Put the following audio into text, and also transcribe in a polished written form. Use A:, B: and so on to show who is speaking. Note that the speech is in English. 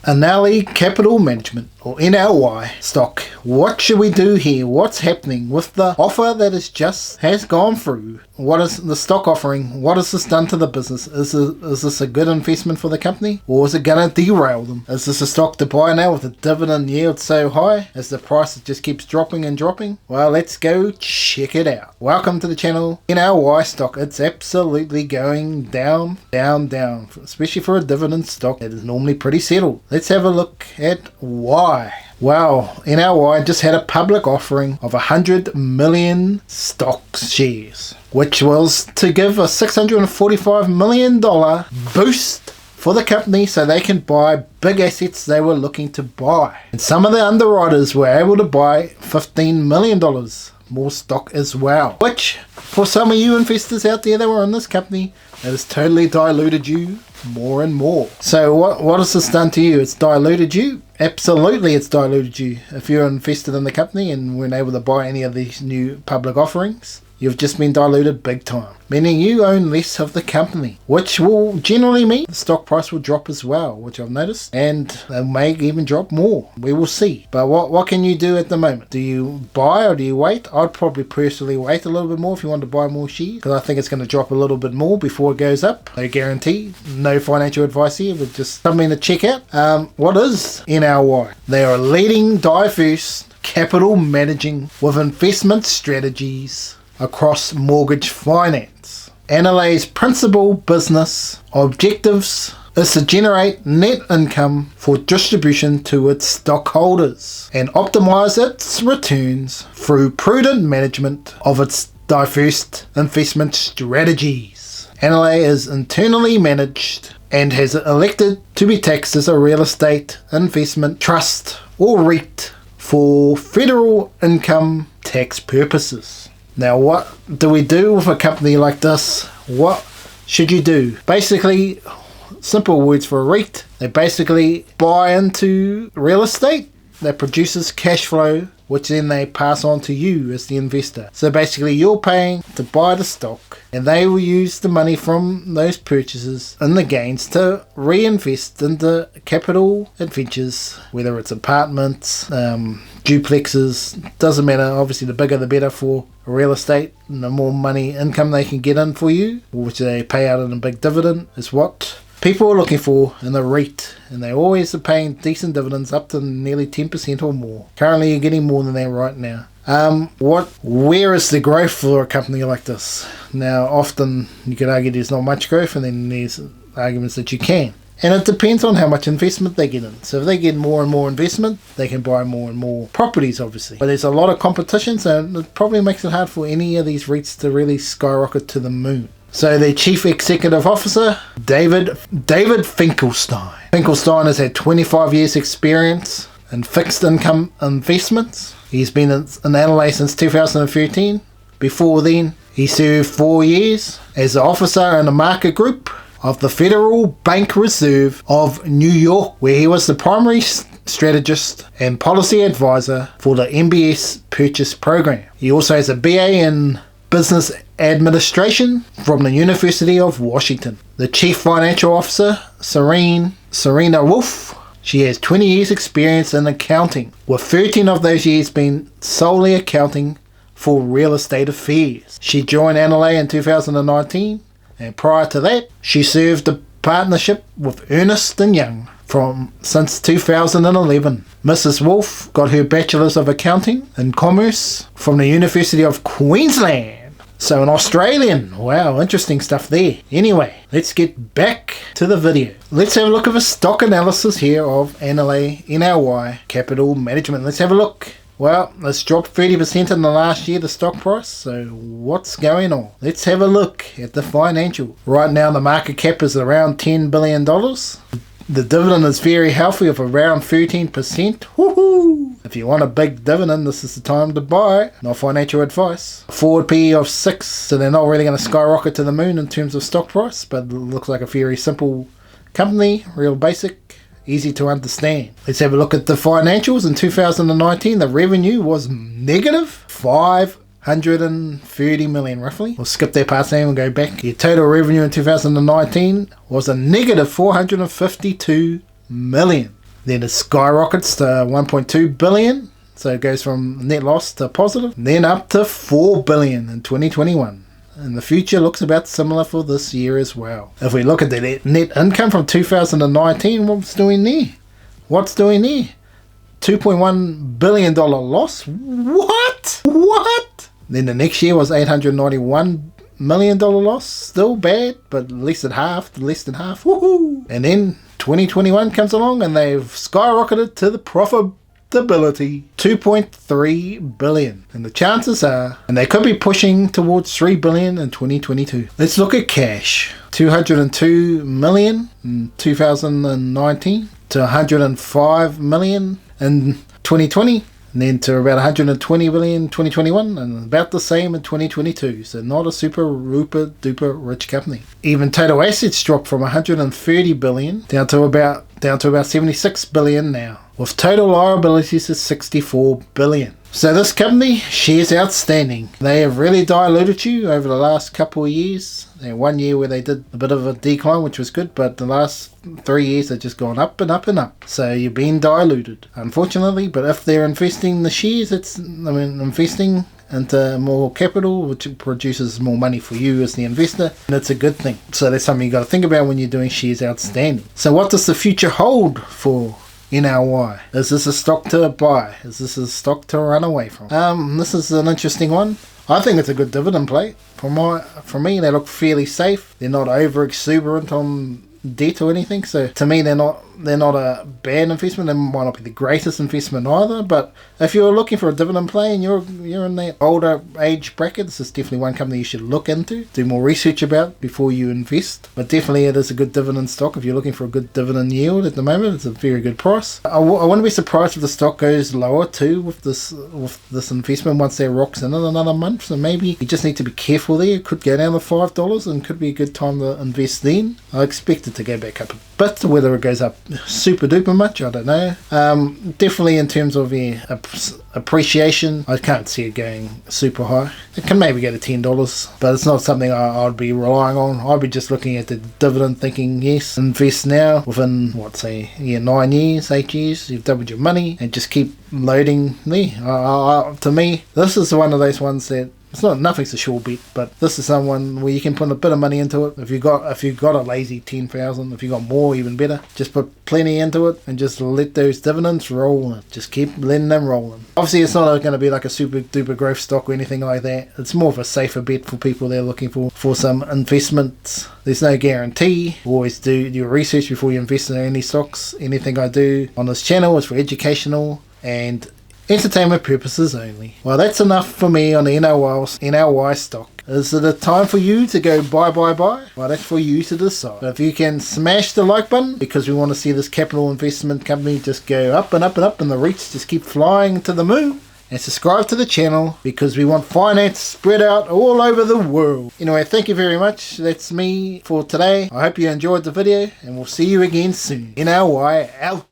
A: ANALLY Capital Management, or NLY stock. What should we do here? What's happening with the offer that has gone through? What is the stock offering? What has this done to the business? Is this a good investment for the company, or is it going to derail them? Is this a stock to buy now with the dividend yield so high as the price just keeps dropping and dropping? Well, let's go check it out. Welcome to the channel. NLY stock, it's absolutely going down, especially for a dividend stock that is normally pretty settled. Let's have a look at why. Well, NLY just had a public offering of 100 million stock shares, which was to give a $645 million boost for the company so they can buy big assets they were looking to buy. And some of the underwriters were able to buy $15 million more stock as well, which for some of you investors out there that were in this company, it has totally diluted you more and more. So what has this done to you? It's diluted you. Absolutely, it's diluted you. If you're invested in the company and weren't able to buy any of these new public offerings, you've just been diluted big time, meaning you own less of the company, which will generally mean the stock price will drop as well, which I've noticed, and it may even drop more. We will see. But what can you do at the moment? Do you buy or do you wait? I'd probably personally wait a little bit more if you want to buy more shares, because I think it's going to drop a little bit more before it goes up. No guarantee, no financial advice here, but just something to check out. What is NLY? They are a leading diverse capital managing with investment strategies across mortgage finance. ANALLY's principal business objectives is to generate net income for distribution to its stockholders and optimize its returns through prudent management of its diverse investment strategies. ANALLY is internally managed and has elected to be taxed as a real estate investment trust or REIT for federal income tax purposes. Now, what do we do with a company like this? What should you do? Basically, simple words for a REIT. They basically buy into real estate that produces cash flow, which then they pass on to you as the investor. So basically, you're paying to buy the stock, and they will use the money from those purchases and the gains to reinvest into capital adventures, whether it's apartments, duplexes, doesn't matter. Obviously, the bigger the better for real estate, and the more money income they can get in for you, which they pay out in a big dividend, is what people are looking for in the REIT, and they always are paying decent dividends up to nearly 10% or more. Currently, you're getting more than that right now. Where is the growth for a company like this? Now, often you could argue there's not much growth, and then there's arguments that you can. And it depends on how much investment they get in. So if they get more and more investment, they can buy more and more properties, obviously. But there's a lot of competition, so it probably makes it hard for any of these REITs to really skyrocket to the moon. So their Chief Executive Officer, David Finkelstein. Finkelstein has had 25 years experience in fixed income investments. He's been an analyst since 2013. Before then, he served 4 years as an officer in the market group of the Federal Bank Reserve of New York, where he was the primary strategist and policy advisor for the MBS purchase program. He also has a BA in Business Administration from the University of Washington. The Chief Financial Officer, Serena Wolf, she has 20 years experience in accounting, with 13 of those years being solely accounting for real estate affairs. She joined ANALLY in 2019, and prior to that, she served a partnership with Ernst & Young since 2011. Mrs. Wolf got her Bachelor's of Accounting and Commerce from the University of Queensland. So an Australian. Wow, interesting stuff there. Anyway, let's get back to the video. Let's have a look at a stock analysis here of NLY Capital Management. Let's have a look. Well, it's dropped 30% in the last year, the stock price. So what's going on? Let's have a look at the financial. Right now, the market cap is around $10 billion. The dividend is very healthy of around 13%. Woohoo! If you want a big dividend, this is the time to buy. Not financial advice. Forward PE of 6, so they're not really going to skyrocket to the moon in terms of stock price, but it looks like a very simple company, real basic. Easy to understand. Let's have a look at the financials. In 2019, the revenue was negative $530 million roughly. We'll skip that past name and go back. Your total revenue in 2019 was a negative $452 million. Then it skyrockets to 1.2 billion. So it goes from net loss to positive. Then up to 4 billion in 2021. And the future looks about similar for this year as well. If we look at the net income from 2019, what's doing there? What's doing there? $2.1 billion loss? What? Then the next year was $891 million loss. Still bad, but at least at half, less than half. Woohoo! And then 2021 comes along and they've skyrocketed to the profitability, 2.3 billion. And the chances are, and they could be pushing towards 3 billion in 2022. Let's look at cash. 202 million in 2019 to 105 million in 2020. And then to about 120 billion in 2021 and about the same in 2022. So not a super duper rich company. Even total assets dropped from 130 billion down to about 76 billion now, with total liabilities of 64 billion. So this company, shares outstanding. They have really diluted you over the last couple of years. They had 1 year where they did a bit of a decline, which was good, but the last 3 years they've just gone up and up and up. So you're being diluted, unfortunately. But if they're investing the shares, investing into more capital, which produces more money for you as the investor, and it's a good thing. So that's something you got to think about when you're doing shares outstanding. So what does the future hold for NLY? Is this a stock to buy? Is this a stock to run away from? This is an interesting one. I think it's a good dividend play. For me, they look fairly safe. They're not over exuberant on debt or anything. So to me, they're not a bad investment. They might not be the greatest investment either. But if you're looking for a dividend play and you're in that older age bracket, this is definitely one company you should look into, do more research about before you invest. But definitely it is a good dividend stock. If you're looking for a good dividend yield at the moment, it's a very good price. I wouldn't be surprised if the stock goes lower too with this investment once that rocks in another month. So maybe you just need to be careful there. It could go down to $5 and could be a good time to invest then. I expect it to go back up a bit. Whether it goes up super duper much, I don't know. Definitely in terms of appreciation, I can't see it going super high. It can maybe go to $10, but it's not something I'd be relying on. I'd be just looking at the dividend, thinking yes, invest now. Within 9 years, 8 years, you've doubled your money, and just keep loading there. To me, this is one of those ones that nothing's a sure bet, but this is someone where you can put a bit of money into it. If you got a lazy 10,000, if you got more, even better. Just put plenty into it and just let those dividends roll. Just keep letting them roll. Obviously, it's not going to be like a super duper growth stock or anything like that. It's more of a safer bet for people that are looking for some investments. There's no guarantee. Always do your research before you invest in any stocks. Anything I do on this channel is for educational and entertainment purposes only. Well, that's enough for me on the NLY stock. Is it a time for you to go buy? Well, that's for you to decide. But if you can smash the like button, because we want to see this capital investment company just go up and up and up, and the REITs just keep flying to the moon. And subscribe to the channel, because we want finance spread out all over the world. Anyway, thank you very much. That's me for today. I hope you enjoyed the video, and we'll see you again soon. NLY out.